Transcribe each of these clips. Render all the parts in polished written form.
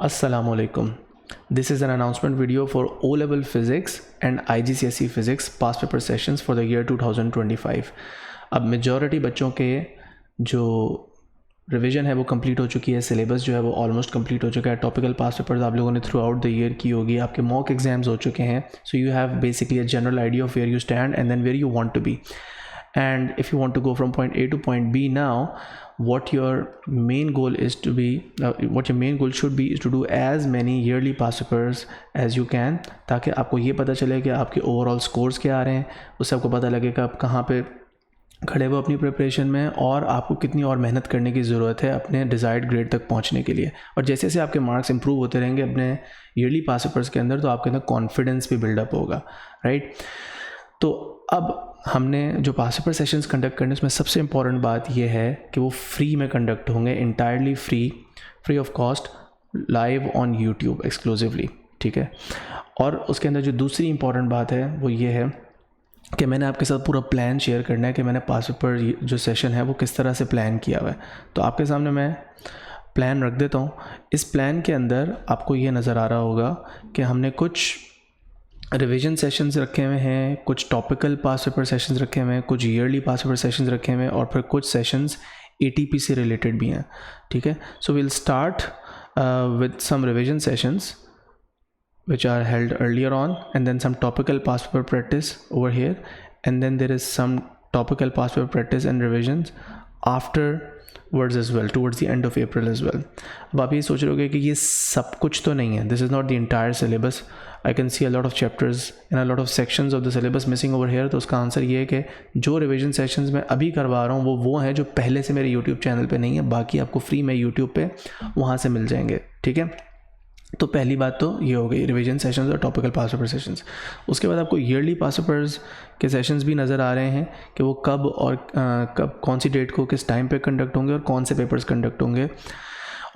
Assalamualaikum. This is an announcement video for O-Level Physics and IGCSE Physics past paper sessions for the year 2025. अब majority बच्चों के जो revision है वो complete हो चुकी है, सिलेबस जो है वो ऑलमोस्ट कंप्लीट हो चुका है, टॉपिकल पास्ट पेपर्स आप लोगों ने थ्रू आउट द ईयर की होगी, आपके मॉक एग्जाम्स हो चुके हैं. So you have basically a general idea of where you stand and then where you want to be. And if you want to go from point A to point B now, what your main goal should be is to do as many yearly past papers as you can, ताकि आपको ये पता चले कि आपके overall scores क्या आ रहे हैं, उससे आपको पता लगेगा आप कहाँ पे खड़े हो अपनी प्रिपरेशन में और आपको कितनी और मेहनत करने की ज़रूरत है अपने डिज़ायर्ड ग्रेड तक पहुंचने के लिए. और जैसे जैसे आपके मार्क्स इंप्रूव होते रहेंगे अपने ईयरली पास पेपर्स के अंदर, तो आपके अंदर कॉन्फिडेंस भी बिल्डअप होगा, राइट. तो अब हमने जो पास पेपर सेशंस कंडक्ट करने उसमें सबसे इम्पॉर्टेंट बात यह है कि वो फ्री में कंडक्ट होंगे, entirely free of cost, live on YouTube exclusively, ठीक है. और उसके अंदर जो दूसरी इम्पॉर्टेंट बात है वो ये है कि मैंने आपके साथ पूरा प्लान शेयर करना है कि मैंने पास पेपर जो सेशन है वो किस तरह से प्लान किया हुआ है. तो आपके सामने मैं प्लान रख देता हूँ. इस प्लान के अंदर आपको ये नज़र आ रहा होगा कि हमने कुछ रिवीजन सेशंस रखे हुए हैं, कुछ टॉपिकल पास पेपर सेशंस रखे हुए हैं, कुछ ईयरली पास पेपर सेशंस रखे हुए हैं और फिर कुछ सेशंस ATP से रिलेटेड भी हैं, ठीक है. So we'll start with some revision sessions which are held earlier on, and then some topical past paper practice over here, and then there is some topical past paper practice and revisions afterwards as well, towards the end of April as well. अब आप ये सोच रहे होगे कि ये सब कुछ तो नहीं है, this is not the entire syllabus. I can see a lot of chapters and a lot of sections of the syllabus missing over here. तो उसका आंसर ये है कि जो रिविजन सेशंस मैं अभी करवा रहा हूँ वो हैं जो पहले से मेरे यूट्यूब चैनल पे नहीं है, बाकी आपको फ्री में यूट्यूब पे वहाँ से मिल जाएंगे, ठीक है. तो पहली बात तो ये हो गई रिवीजन सेशंस और टॉपिकल पास पेपर सेशंस. उसके बाद आपको ईयरली पास पेपर्स के सेशंस भी नज़र आ रहे हैं कि वो कब और कब कौन सी डेट को किस टाइम पे कंडक्ट होंगे और कौन से पेपर्स कंडक्ट होंगे.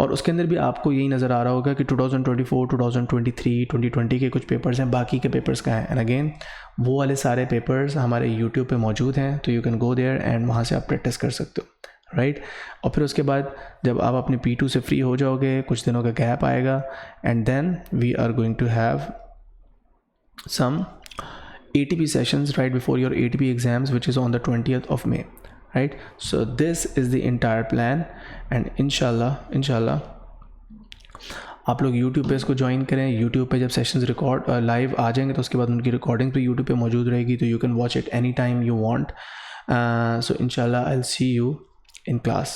और उसके अंदर भी आपको यही नज़र आ रहा होगा कि 2024, 2023, 2020 के कुछ पेपर्स हैं, बाकी के पेपर्स का हैं. एंड अगेन वो वाले सारे पेपर्स हमारे यूट्यूब पे मौजूद हैं, तो you can go there and वहाँ से आप प्रैक्टिस कर सकते हो, राइट. और फिर उसके बाद जब आप अपने P2 से फ्री हो जाओगे, कुछ दिनों का गैप आएगा, and then we are going to have some ATP sessions right before your ATP exams, which is on the 20th of May, right. So this is the entire plan, and inshallah आप लोग YouTube पे इसको join करें. YouTube पे जब sessions record live आ जाएंगे तो उसके बाद उनकी रिकॉर्डिंग पे YouTube पे मौजूद रहेगी, तो you can watch it any time you want. So inshallah I'll see you in class.